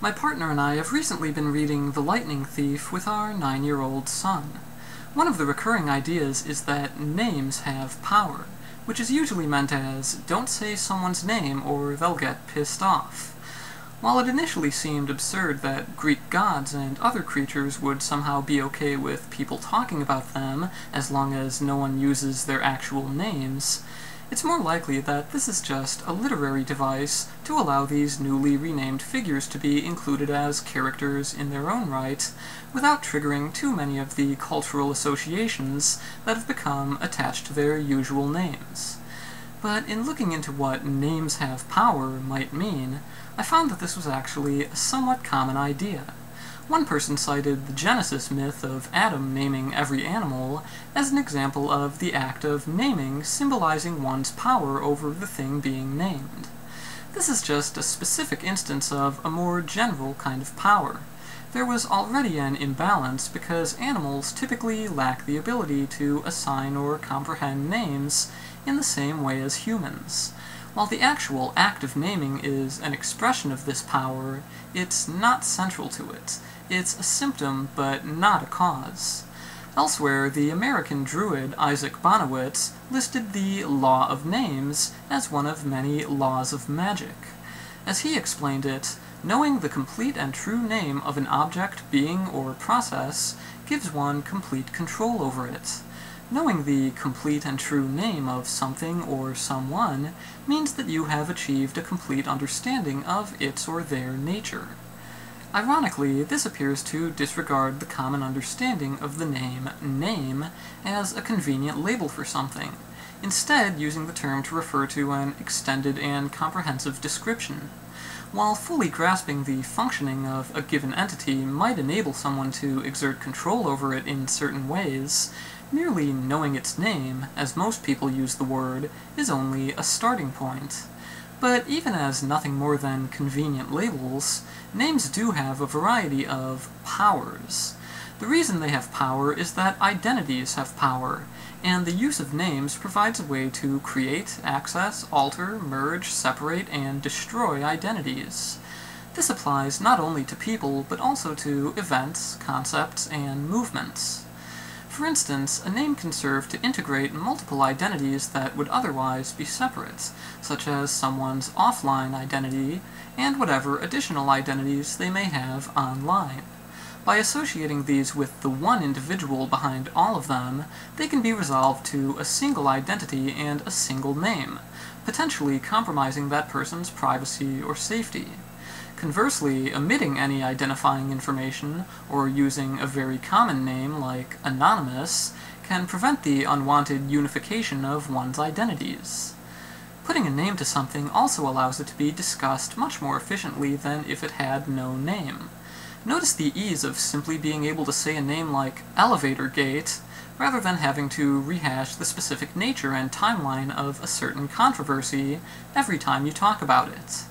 My partner and I have recently been reading The Lightning Thief with our 9-year-old son. One of the recurring ideas is that names have power, which is usually meant as, don't say someone's name or they'll get pissed off. While it initially seemed absurd that Greek gods and other creatures would somehow be okay with people talking about them as long as no one uses their actual names, it's more likely that this is just a literary device to allow these newly renamed figures to be included as characters in their own right, without triggering too many of the cultural associations that have become attached to their usual names. But in looking into what names have power might mean, I found that this was actually a somewhat common idea. One person cited the Genesis myth of Adam naming every animal as an example of the act of naming symbolizing one's power over the thing being named. This is just a specific instance of a more general kind of power. There was already an imbalance because animals typically lack the ability to assign or comprehend names in the same way as humans. While the actual act of naming is an expression of this power, it's not central to it. It's a symptom, but not a cause. Elsewhere, the American druid Isaac Bonowitz listed the law of names as one of many laws of magic. As he explained it, knowing the complete and true name of an object, being, or process gives one complete control over it. Knowing the complete and true name of something or someone means that you have achieved a complete understanding of its or their nature. Ironically, this appears to disregard the common understanding of the name as a convenient label for something, instead using the term to refer to an extended and comprehensive description. While fully grasping the functioning of a given entity might enable someone to exert control over it in certain ways, merely knowing its name, as most people use the word, is only a starting point. But even as nothing more than convenient labels, names do have a variety of powers. The reason they have power is that identities have power, and the use of names provides a way to create, access, alter, merge, separate, and destroy identities. This applies not only to people, but also to events, concepts, and movements. For instance, a name can serve to integrate multiple identities that would otherwise be separate, such as someone's offline identity and whatever additional identities they may have online. By associating these with the one individual behind all of them, they can be resolved to a single identity and a single name, potentially compromising that person's privacy or safety. Conversely, omitting any identifying information, or using a very common name like anonymous, can prevent the unwanted unification of one's identities. Putting a name to something also allows it to be discussed much more efficiently than if it had no name. Notice the ease of simply being able to say a name like elevator gate, rather than having to rehash the specific nature and timeline of a certain controversy every time you talk about it.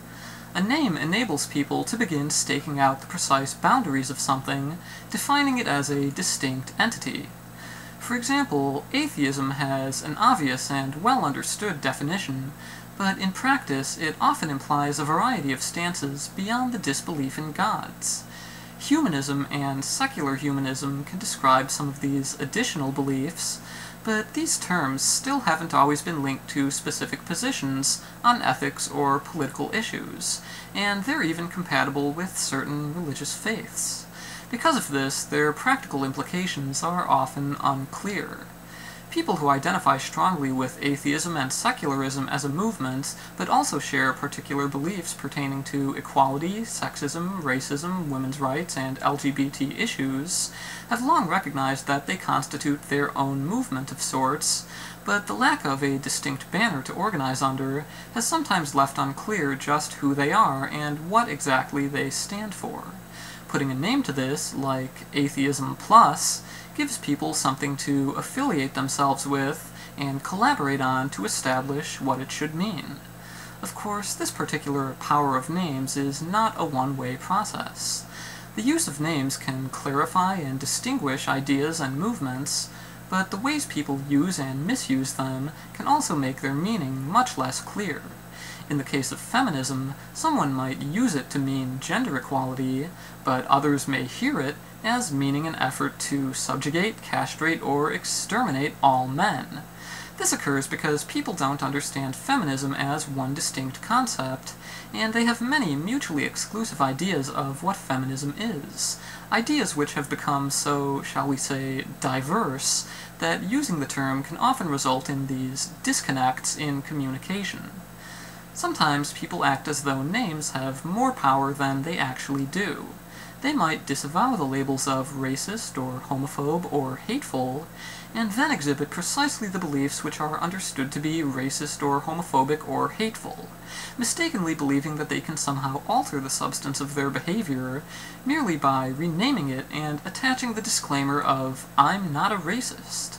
A name enables people to begin staking out the precise boundaries of something, defining it as a distinct entity. For example, atheism has an obvious and well-understood definition, but in practice it often implies a variety of stances beyond the disbelief in gods. Humanism and secular humanism can describe some of these additional beliefs, but these terms still haven't always been linked to specific positions on ethics or political issues, and they're even compatible with certain religious faiths. Because of this, their practical implications are often unclear. People who identify strongly with atheism and secularism as a movement, but also share particular beliefs pertaining to equality, sexism, racism, women's rights, and LGBT issues, have long recognized that they constitute their own movement of sorts, but the lack of a distinct banner to organize under has sometimes left unclear just who they are and what exactly they stand for. Putting a name to this, like Atheism Plus, gives people something to affiliate themselves with and collaborate on to establish what it should mean. Of course, this particular power of names is not a one-way process. The use of names can clarify and distinguish ideas and movements, but the ways people use and misuse them can also make their meaning much less clear. In the case of feminism, someone might use it to mean gender equality, but others may hear it as meaning an effort to subjugate, castrate, or exterminate all men. This occurs because people don't understand feminism as one distinct concept, and they have many mutually exclusive ideas of what feminism is, ideas which have become so, shall we say, diverse, that using the term can often result in these disconnects in communication. Sometimes people act as though names have more power than they actually do. They might disavow the labels of racist or homophobe or hateful, and then exhibit precisely the beliefs which are understood to be racist or homophobic or hateful, mistakenly believing that they can somehow alter the substance of their behavior merely by renaming it and attaching the disclaimer of, "I'm not a racist."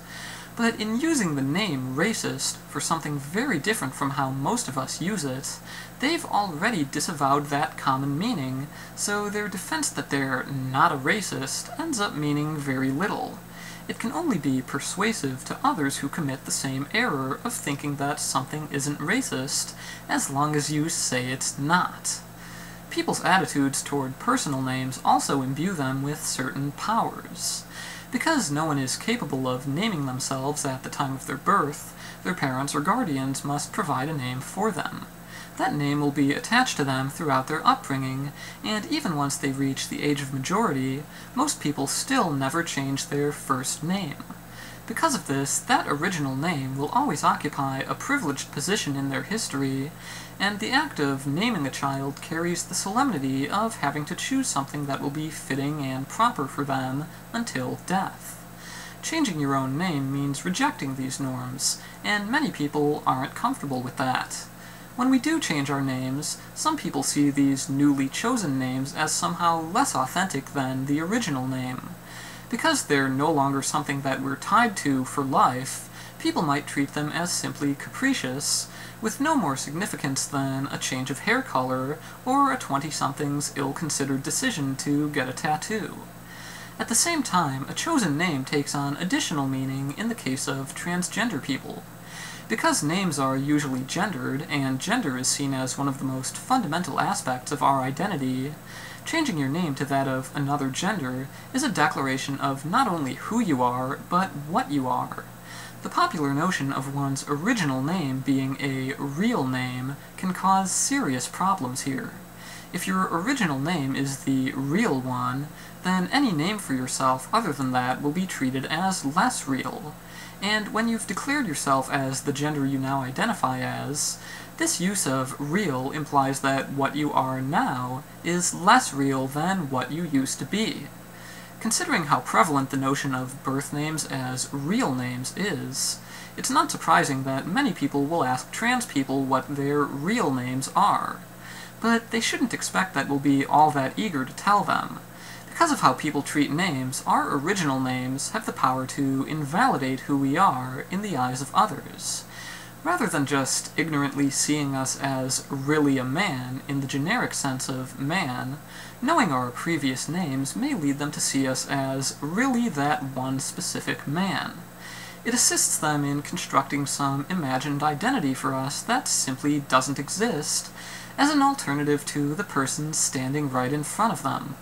But in using the name racist for something very different from how most of us use it, they've already disavowed that common meaning, so their defense that they're not a racist ends up meaning very little. It can only be persuasive to others who commit the same error of thinking that something isn't racist, as long as you say it's not. People's attitudes toward personal names also imbue them with certain powers. Because no one is capable of naming themselves at the time of their birth, their parents or guardians must provide a name for them. That name will be attached to them throughout their upbringing, and even once they reach the age of majority, most people still never change their first name. Because of this, that original name will always occupy a privileged position in their history, and the act of naming a child carries the solemnity of having to choose something that will be fitting and proper for them until death. Changing your own name means rejecting these norms, and many people aren't comfortable with that. When we do change our names, some people see these newly chosen names as somehow less authentic than the original name. Because they're no longer something that we're tied to for life, people might treat them as simply capricious, with no more significance than a change of hair color or a 20-something's ill-considered decision to get a tattoo. At the same time, a chosen name takes on additional meaning in the case of transgender people. Because names are usually gendered, and gender is seen as one of the most fundamental aspects of our identity, changing your name to that of another gender is a declaration of not only who you are, but what you are. The popular notion of one's original name being a real name can cause serious problems here. If your original name is the real one, then any name for yourself other than that will be treated as less real. And when you've declared yourself as the gender you now identify as, this use of real implies that what you are now is less real than what you used to be. Considering how prevalent the notion of birth names as real names is, it's not surprising that many people will ask trans people what their real names are. But they shouldn't expect that we'll be all that eager to tell them. Because of how people treat names, our original names have the power to invalidate who we are in the eyes of others. Rather than just ignorantly seeing us as really a man in the generic sense of man, knowing our previous names may lead them to see us as really that one specific man. It assists them in constructing some imagined identity for us that simply doesn't exist, as an alternative to the person standing right in front of them.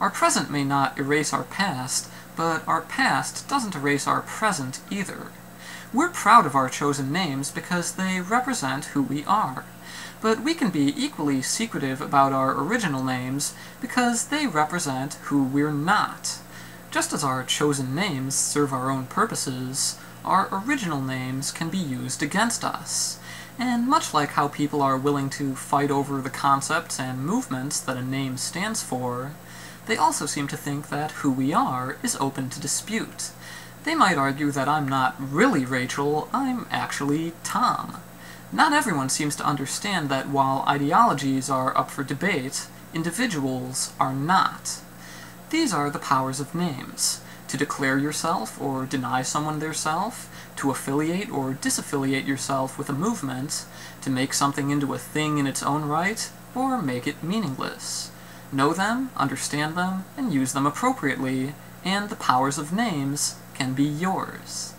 Our present may not erase our past, but our past doesn't erase our present either. We're proud of our chosen names because they represent who we are, but we can be equally secretive about our original names because they represent who we're not. Just as our chosen names serve our own purposes, our original names can be used against us. And much like how people are willing to fight over the concepts and movements that a name stands for, they also seem to think that who we are is open to dispute. They might argue that I'm not really Rachel, I'm actually Tom. Not everyone seems to understand that while ideologies are up for debate, individuals are not. These are the powers of names: to declare yourself or deny someone their self, to affiliate or disaffiliate yourself with a movement, to make something into a thing in its own right, or make it meaningless. Know them, understand them, and use them appropriately, and the powers of names can be yours.